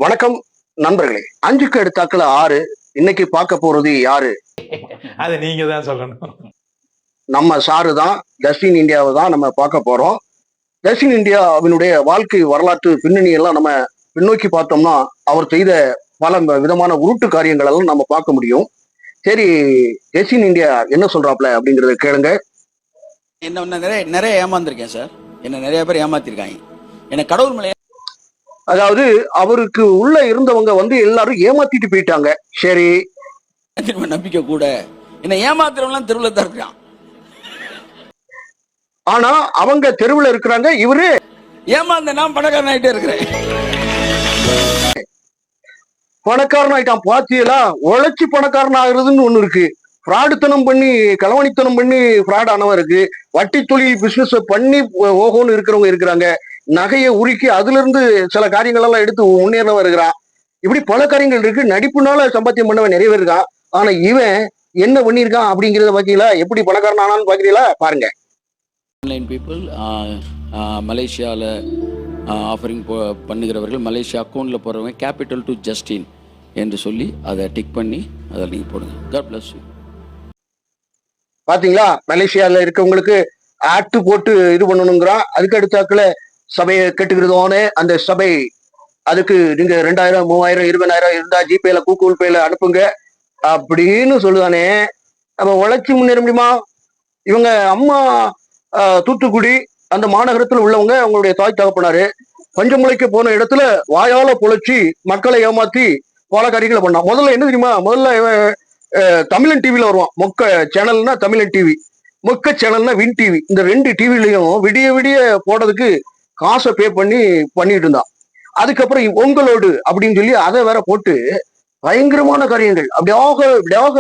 வணக்கம் நண்பர்களே. 5க்கு எடுத்தாக்கல 6. இன்னைக்கு பார்க்க போறது யாரு? அதை நீங்க தான் சொல்லணும். நம்ம சாரு தான். ஜஸ்டின் இந்தியாவை தான் நம்ம பார்க்க போறோம். ஜஸ்டின் இந்தியாவினுடைய வாழ்க்கை வரலாற்று பின்னணி எல்லாம் நம்ம பின்னோக்கி பார்த்தோம்னா அவர் செய்த பல விதமான உருட்டு காரியங்கள் எல்லாம் நம்ம பார்க்க முடியும். சரி, ஜஸ்டின் இந்தியா என்ன சொல்றாப்ல அப்படிங்கறத கேளுங்க. என்ன நிறைய ஏமாந்துருக்கேன் சார். என்ன நிறைய பேர் ஏமாத்திருக்காங்க. என்ன கடவுள் மேல அதாவது அவருக்கு உள்ள இருந்தவங்க எல்லாரும் ஏமாத்திட்டு போயிட்டாங்க. சரி, நம்பிக்கை கூட என்ன ஏமாத்துறவங்க தெருவில் தான் இருக்கான். ஆனா அவங்க தெருவில் இருக்கிறாங்க. இவரு ஏமாந்த நான் பணக்காரன் ஆயிட்டே இருக்கிறேன். பணக்காரன் ஆயிட்டான். பாத்தியலா, உழைச்சி பணக்காரன் ஆகுறதுன்னு ஒண்ணு இருக்கு. ஃப்ராடுத்தனம் பண்ணி களவாணித்தனம் பண்ணி ஃப்ராட் ஆனவன் இருக்கு. வட்டி தொழில் பிசினஸ் பண்ணி ஓஹோன்னு இருக்கிறவங்க இருக்கிறாங்க. நகையை உருக்கி அதுல இருந்து சில காரியங்கள் எல்லாம் எடுத்து முன்னேறவன் இருக்கிறான். இப்படி பல காரியங்கள் இருக்கு. நடிப்புனால சம்பாத்தியம் பண்ணவன் நிறைய பேர் இருக்கான். ஆனா இவன் என்ன பண்ணிருக்கான் அப்படிங்கறத பாத்தீங்களா? எப்படி பணக்காரன் ஆனான்னு பாக்கிறீங்களா? பாருங்க. ஆன்லைன் பீப்புள் மலேசியாவில் ஆஃபரிங் பண்ணுகிறவர்கள் மலேசியா அக்கௌண்ட்டில் போடுறவங்க கேபிட்டல் டு ஜஸ்டின் என்று சொல்லி அதை டிக் பண்ணி அதை நீங்கள் போடுங்க. God bless you. பாத்தீங்களா, மலேசியால இருக்கவங்களுக்கு ஆக்ட் போட்டு இது பண்ணணுங்கிறான். அதுக்கு அடுத்தாக்குல சபையை கட்டுகிறதோன்னு அந்த சபை அதுக்கு நீங்க 2000 3000 20,000 இருந்தா ஜிபேல கூகுள் பேல அனுப்புங்க அப்படின்னு சொல்லுதானே. நம்ம உழைச்சி முன்னேற முடியுமா? இவங்க அம்மா தூத்துக்குடி அந்த மாநகரத்துல உள்ளவங்க, அவங்களுடைய தாய் தகப்பனாரு பஞ்சமுளைக்க போன இடத்துல வாயால பொழைச்சி மக்களை ஏமாத்தி பல காரியங்களை பண்ணான். முதல்ல என்ன தெரியுமா? முதல்ல தமிழன் டிவில வருவான். மொக்க சேனல்னா தமிழன் டிவி, மொக்க சேனல்னா வின் டிவி. இந்த 2 டிவிலையும் விடிய விடிய போடுறதுக்கு காசை பே பண்ணிட்டு இருந்தான். அதுக்கப்புறம் உங்களோடு அப்படின்னு சொல்லி அதை வேற போட்டு பயங்கரமான காரியங்கள் அப்படியாக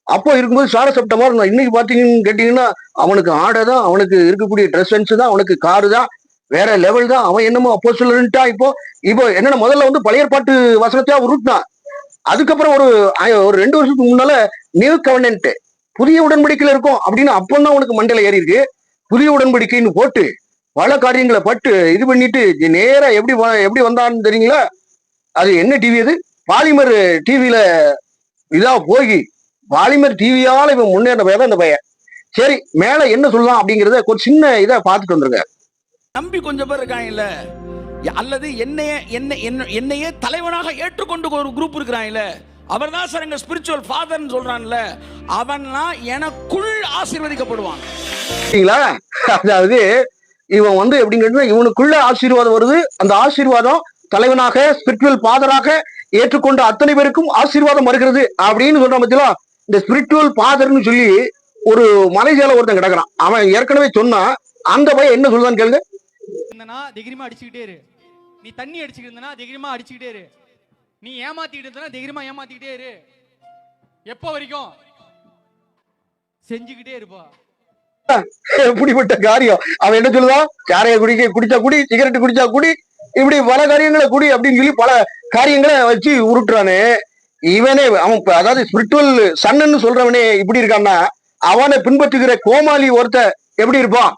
அப்போ இருக்கும்போது சார சப்டமா இருந்தான். இன்னைக்கு பாத்தீங்கன்னு கேட்டீங்கன்னா அவனுக்கு ஆடை தான், அவனுக்கு இருக்கக்கூடிய ட்ரெஸ் சென்ஸ் தான், அவனுக்கு காரு தான், வேற லெவல் தான். அவன் என்னமோ அப்போ சொல்லிட்டா. இப்போ என்னன்னா, முதல்ல பழைய பாட்டு வசனத்தையா உருட்டான். அதுக்கப்புறம் ஒரு 2 வருஷத்துக்கு முன்னால நியூ கவர்னன்ட் புதிய உடன்படிக்கையில இருக்கும் அப்படின்னு அப்பதான் அவனுக்கு மண்டையில ஏறி இருக்கு. புதிய உடன்படிக்கைன்னு போட்டு பல காரியங்களை பட்டு இது பண்ணிட்டு நேரா எப்படி வந்தான்னு தெரியுங்களா? அது என்ன டிவி? அது பாலிமர் டிவியில இதா போய் பாலிமர் டிவியால இவன் முன்னேறின பையன் தான் இந்த பையன். சரி, மேல என்ன சொல்லலாம் அப்படிங்கறத ஒரு சின்ன இதை பார்த்துட்டு வந்துருங்க. நம்பி கொஞ்சம் பேர் இருக்காங்கல்ல, அல்லது என்னையே தலைவனாக ஏற்றுக்கொண்டு ஒரு குரூப் இருக்கிறாங்கல்ல, அவர் தான் சார் எங்க ஸ்பிரிச்சுவல் ஃபாதர்னு சொல்றான்ல, அவன்லாம் எனக்குள் ஆசீர்வதிக்கப்படுவான். அதாவது இவன் எப்படிங்கிறது, இவனுக்குள்ள ஆசீர்வாதம் வருது. அந்த ஆசீர்வாதம் தலைவனாக ஸ்பிரிச்சுவல் ஃபாதராக ஏற்றுக்கொண்ட அத்தனை பேருக்கும் ஆசீர்வாதம் வருகிறது அப்படின்னு சொல்ற பத்தியா. இந்த ஸ்பிரிச்சுவல் ஃபாதர்னு சொல்லி ஒரு மலேசியால ஒருத்தன் கிடக்குறான். அவன் ஏற்கனவே சொன்னா அந்த பையன் என்ன சொல்லுதான்னு கேளுங்க. தைரியமா அடிச்சுக்கிட்டே இரு. நீ தண்ணி அடிச்சுக்கிட்டு இருந்தா தைரியமா அடிச்சுக்கிட்டே இரு. நீ ஏமாத்திக்கிட்டு இருந்தா தைரியமா ஏமாத்திக்கிட்டே இரு. எப்போ வரைக்கும் செஞ்சுக்கிட்டே இருப்பா. எப்படிப்பட்ட காரியம்! அவன் என்ன சொல்லுவான்? சாரைய குடிச்சா குடி, சிகரெட் குடிச்சா குடி, இப்படி பல காரியங்களை குடி அப்படின்னு சொல்லி பல காரியங்களை வச்சு உருட்டுறானு. இவனே அவன் அதாவது ஸ்பிரிச்சுவல் சன்னு சொல்றவனே இப்படி இருக்கான்னா, அவனை பின்பற்றுகிற கோமாளி ஒருத்த எப்படி இருப்பான்?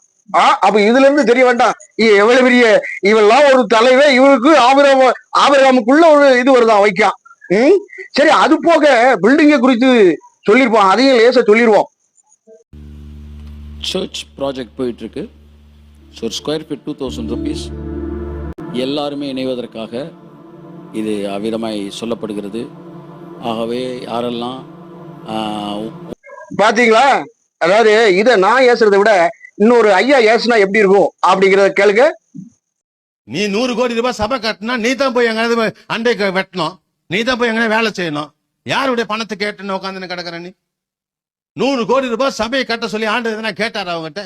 அப்ப இதுல இருந்து தெரிய வேண்டாம் எவ்வளவு பெரிய இவெல்லாம் ஒரு தலைவன். இவருக்கு ஆபிரகாமுக்குள்ள ஒரு இது வருதான் வைக்கான். சரி, அது போக பில்டிங்கை குறித்து சொல்லிருப்பான். அதையும் லேசா சொல்லிடுவோம். சர்ச் ப்ராஜெக்ட் போயிட்டு இருக்கு. ஒரு ஸ்கொயர் ஃபீட் 2000 rupees. எல்லாருமே இணைவதற்காக இது அவ்விதமாய் சொல்லப்படுகிறது. ஆகவே யாரெல்லாம் பாத்தீங்களா, அதாவது இதை நான் ஏசுறதை விட இன்னொரு ஐயா ஏசுனா எப்படி இருக்கும் அப்படிங்கறத கேளுங்க. நீ 100 கோடி ரூபாய் சபை கட்டினா நீ தான் போய் எங்க அண்டை வெட்டணும், நீ தான் போய் எங்க வேலை செய்யணும். யாருடைய பணத்தை கேட்டுன்னு உட்காந்து கிடக்குற நீ? 100 கோடி ரூபாய் சபையை கட்ட சொல்லி ஆண்டு எதனா கேட்டாரா அவங்ககிட்ட?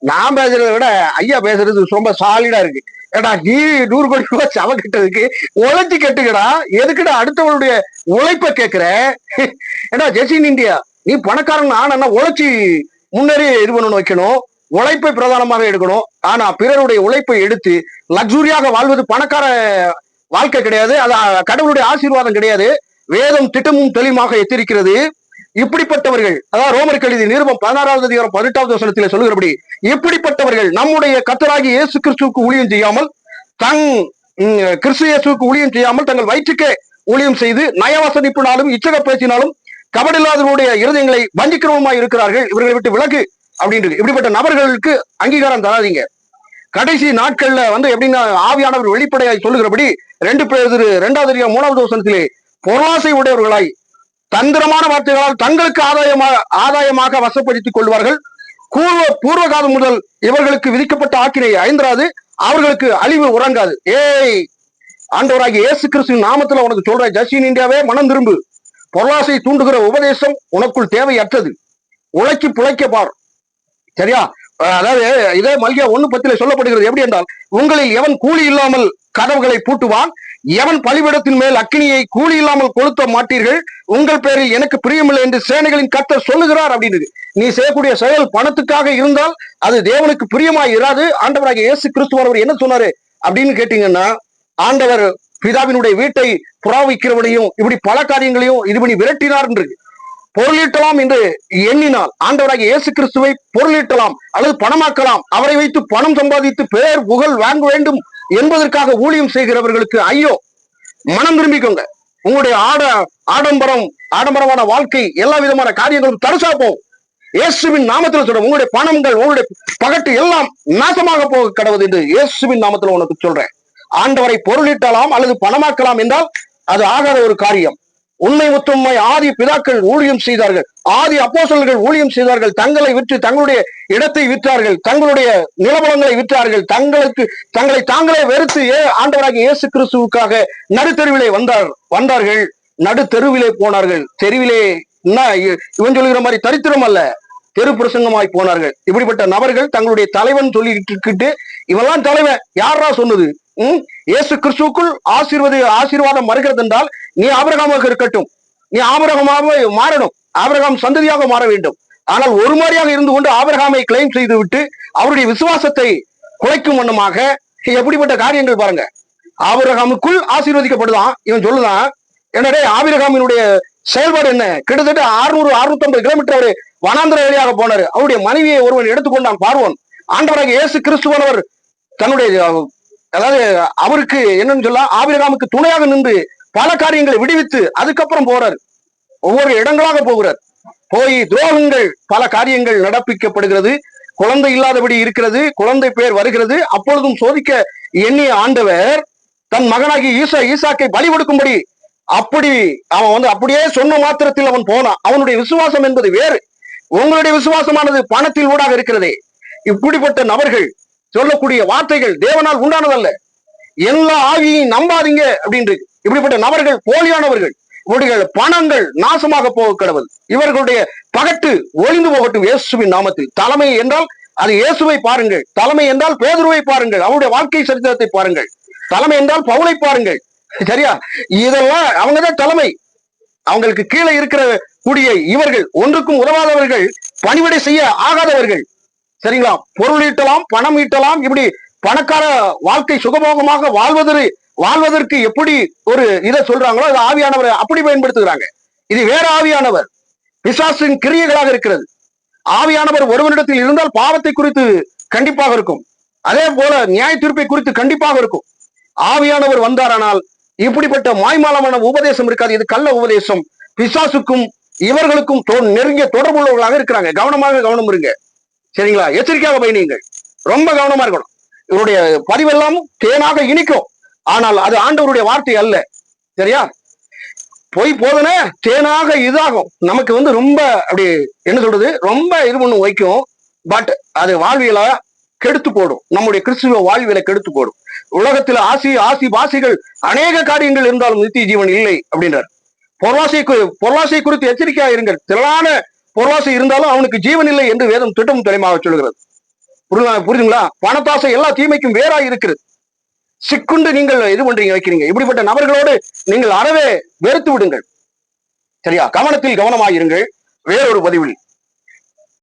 நான் பேசுறதை விட ஐயா பேசுறது ரொம்ப சாலிடா இருக்கு. ஏடா, நீ 100 கோடி ரூபாய் சபை கட்டதுக்கு உழைச்சி கட்டுக்கடா, எதுக்குடா அடுத்தவனுடைய உழைப்ப கேட்கிற? ஏடா ஜஸ்டின் இந்தியா, நீ பணக்காரன் ஆனா உழைச்சி முன்னேறி இது பண்ணணும், வைக்கணும், உழைப்பை பிரதானமாக எடுக்கணும். ஆனா பிறருடைய உழைப்பை எடுத்து லக்ஸுரியாக வாழ்வது பணக்கார வாழ்க்கை கிடையாது. அது கடவுளுடைய ஆசீர்வாதம் கிடையாது. வேதம் திட்டமும் தெளிவாக எச்சரிக்கிறது. இப்படிப்பட்டவர்கள், அதாவது ரோமருக்கு எழுதிய நிருபம் 16வது அதிகாரம் 18வது வசனத்திலே சொல்லுகிறபடி, இப்படிப்பட்டவர்கள் நம்முடைய கர்த்தராகிய இயேசு கிறிஸ்துவுக்கு ஊழியம் செய்யாமல் கிறிஸ்து இயேசுவுக்கு ஊழியம் செய்யாமல் தங்கள் வயிற்றுக்கே ஊழியம் செய்து நயவசனிப்பினாலும் இச்சக பேச்சினாலும் கபடில்லாதவருடைய இருதயங்களை வஞ்சிக்கிறவமாய் இருக்கிறார்கள், இவர்களை விட்டு விலகு அப்படின்றது. இப்படிப்பட்ட நபர்களுக்கு அங்கீகாரம் தராதீங்க. கடைசி நாட்கள்ல எப்படின்னா ஆவியானவர் வெளிப்படையாய் சொல்லுகிறபடி 2 பேதுரு 2:3 வசனத்திலே பொருளாசை உடையவர்களாய் தந்திரமான வார்த்தைகளால் தங்களுக்கு ஆதாயமாக வசப்படுத்திக் கொள்வார்கள். பூர்வ காலம் முதல் இவர்களுக்கு விதிக்கப்பட்ட ஆக்கினை ஐந்தராது, அவர்களுக்கு அழிவு உறங்காது. ஆண்டவராகிய இயேசு கிறிஸ்துவின் நாமத்துல உனக்கு சொல்ற, ஜஸ்டின் இந்தியாவே மனம் திரும்பு. பொருளாசை தூண்டுகிற உபதேசம் உனக்குள் தேவையற்றது. உழைச்சி பிழைக்க பார். சரியா? அதாவது இதே மல்கியா 1:10 சொல்லப்படுகிறது. எப்படி என்றால், உங்களில் எவன் கூலி இல்லாமல் கதவுகளை பூட்டுவான், எவன் பலிபீடத்தின் மேல் அக்கினியை கூலி இல்லாமல் கொளுத்த மாட்டீர்கள், உங்கள் பேரில் எனக்கு பிரியமில்லை என்று சேனைகளின் கர்த்தர் சொல்லுகிறார் அப்படின்னு. நீ செய்யக்கூடிய செயல் பணத்துக்காக இருந்தால் அது தேவனுக்கு பிரியமாய் இராது. ஆண்டவராகிய இயேசு கிறிஸ்துவர் என்ன சொன்னாரு அப்படின்னு கேட்டீங்கன்னா, ஆண்டவர் பிதாவினுடைய வீட்டை புறாவிக்கிறவனையும் இப்படி பல காரியங்களையும் இது பண்ணி விரட்டினார் என்று பொருளீட்டலாம் என்று எண்ணினால், ஆண்டவராகிய இயேசு கிறிஸ்துவை பொருளீட்டலாம் அல்லது பணமாக்கலாம், அவரை வைத்து பணம் சம்பாதித்து பேர் புகழ் வாங்க வேண்டும் என்பதற்காக ஊழியம் செய்கிறவர்களுக்கு ஐயோ, மனம் திரும்பிக்கோங்க. உங்களுடைய ஆடம்பரமான வாழ்க்கை எல்லா விதமான காரியங்களும் தரசா போகும். இயேசுவின் நாமத்தில் சொல்றேன், உங்களுடைய பணங்கள் உங்களுடைய பகட்டு எல்லாம் நாசமாக போக கடவுது என்று இயேசுவின் நாமத்தில் உனக்கு சொல்றேன். ஆண்டவரை பொருளீட்டலாம் அல்லது பணமாக்கலாம் என்றால் அது ஆகாத ஒரு காரியம். உண்மை உத்தமமாய் ஆதி பிதாக்கள் ஊழியம் செய்தார்கள், ஆதி அப்போஸ்தலர்கள் ஊழியம் செய்தார்கள். தங்களை விற்று தங்களுடைய இடத்தை விற்றார்கள், தங்களுடைய நிலபலங்களை விற்றார்கள், தங்களை தாங்களே வெறுத்து ஆண்டவராகிய இயேசு கிறிஸ்துவுக்காக நடுத்தெருவிலே வந்தார்கள், நடுத்தெருவிலே போனார்கள். தெருவிலே இவன் சொல்லுகிற மாதிரி தரித்திரம் அல்ல, தெரு பிரசங்கமாய் போனார்கள். இப்படிப்பட்ட நபர்கள் தங்களுடைய தலைவன் சொல்லிட்டு இவெல்லாம் தலைவன் யாரா சொன்னது? இயேசு கிறிஸ்துவுக்குள் ஆசீர்வாதம் வருகிறது என்றால் நீ ஆபிரகாமாக இருக்கட்டும், நீ ஆபிரகாமாக மாறணும், ஆபிரகாம் சந்ததியாக மாற வேண்டும். ஆனால் ஒரு மாதிரியாக இருந்து கொண்டு ஆபிரகாமை கிளைம் செய்து விட்டு அவருடைய விசுவாசத்தை குலைக்கும் வண்ணமாக எப்படிப்பட்ட காரியங்கள் பாருங்க. ஆபிரகாமுக்குள் ஆசீர்வதிக்கப்படுதான் இவன் சொல்லுதான். என்னடே ஆபிரகாமினுடைய செயல்பாடு என்ன? கிட்டத்தட்ட 600-650 கிலோமீட்டர் அவரு வனாந்திர வழியாக போனாரு. அவருடைய மனைவியை ஒருவன் எடுத்துக்கொண்டான், பார்வோன். ஆண்டவராகிய இயேசு கிறிஸ்துவனவர் தன்னுடைய அதாவது அவருக்கு என்னன்னு சொல்ல, ஆபிரகாமுக்கு துணையாக நின்று பல காரியங்களை விடுவித்து அதுக்கப்புறம் போறார். ஒவ்வொரு இடங்களாக போகிறார். போய் துரோகங்கள் பல காரியங்கள் நடப்பிக்கப்படுகிறது, குழந்தை இல்லாதபடி இருக்கிறது, குழந்தை பேர் வருகிறது. அப்பொழுதும் சோதிக்க எண்ணிய ஆண்டவர் தன் மகனாகி ஈசாக்கை பலி கொடுக்கும்படி அவன் அப்படியே சொன்ன மாத்திரத்தில் அவன் போனான். அவனுடைய விசுவாசம் என்பது வேறு. உங்களுடைய விசுவாசமானது பணத்தில் ஊடாக இருக்கிறதே. இப்படிப்பட்ட நபர்கள் சொல்லக்கூடிய வார்த்தைகள் தேவனால் உண்டானதல்ல. எல்லா ஆவியையும் நம்பாதீங்க அப்படின்னு. இப்படிப்பட்ட நபர்கள் போலியானவர்கள். இவருடைய பணங்கள் நாசமாக போக கடவுள். இவர்களுடைய பகட்டு ஒளிந்து போகட்டும் இயேசுவின் நாமத்தில். தலைமை என்றால் அது இயேசுவை பாருங்கள், தலைமை என்றால் பேதுருவை பாருங்கள், அவருடைய வாழ்க்கை சரித்திரத்தை பாருங்கள், தலைமை என்றால் பவுலை பாருங்கள். சரியா? இதெல்லாம் அவங்கதான் தலைமை. அவங்களுக்கு கீழே இருக்கிற கூடிய இவர்கள் ஒன்றுக்கும் உதவாதவர்கள், பணிவிடை செய்ய ஆகாதவர்கள். சரிங்களா? பொருள் ஈட்டலாம், பணம் ஈட்டலாம், இப்படி பணக்கார வாழ்க்கை சுகபோகமாக வாழ்வதற்கு எப்படி ஒரு இதை சொல்றாங்களோ அது ஆவியானவர் அப்படி பயன்படுத்துகிறாங்க. இது வேற ஆவியானவர், பிசாசின் கிரியைகளாக இருக்கிறது. ஆவியானவர் ஒருவனிடத்தில் இருந்தால் பாவத்தை குறித்து கண்டிப்பாக இருக்கும், அதே போல நியாய தீர்ப்பை குறித்து கண்டிப்பாக இருக்கும். ஆவியானவர் வந்தாரானால் இப்படிப்பட்ட மாய்மாலமான உபதேசம் இருக்காது. இது கள்ள உபதேசம். பிசாசுக்கும் இவர்களுக்கும் நெருங்கிய தொடர்புள்ளவர்களாக இருக்கிறாங்க. கவனம் இருங்க. சரிங்களா? எச்சரிக்கையாக பயணியுங்கள். ரொம்ப கவனமா இருக்கணும். இவருடைய பதிவெல்லாம் தேனாக இனிக்கும், ஆனால் அது ஆண்டவருடைய வார்த்தை அல்ல. சரியா? போய் போதனே தேனாக இதாகும். நமக்கு ரொம்ப அப்படி என்ன சொல்றது, ரொம்ப இது பண்ணு வைக்கும். பட் அது வாழ்வியல கெடுத்து போடும். நம்முடைய கிறிஸ்துவ வாழ்வியலை கெடுத்து போடும். உலகத்துல ஆசி பாசிகள் அநேக காரியங்கள் இருந்தாலும் நித்திய ஜீவன் இல்லை அப்படின்றார். பொருளாசை குறித்து எச்சரிக்கையா இருங்கள். திரளான பொருளாசை இருந்தாலும் அவனுக்கு ஜீவன் இல்லை என்று வேதம் திட்டம் தெளிவாக சொல்கிறது. புரியுதுங்களா? பணத்தாசை எல்லா தீமைக்கும் வேறாய் இருக்கிறது. சிக்குண்டு நீங்கள் இது பண்றீங்க, வைக்கிறீங்க. இப்படிப்பட்ட நபர்களோடு நீங்கள் அறவே வெறுத்து விடுங்கள். சரியா? கவனமாயிருங்கள். வேறொரு பதிவில்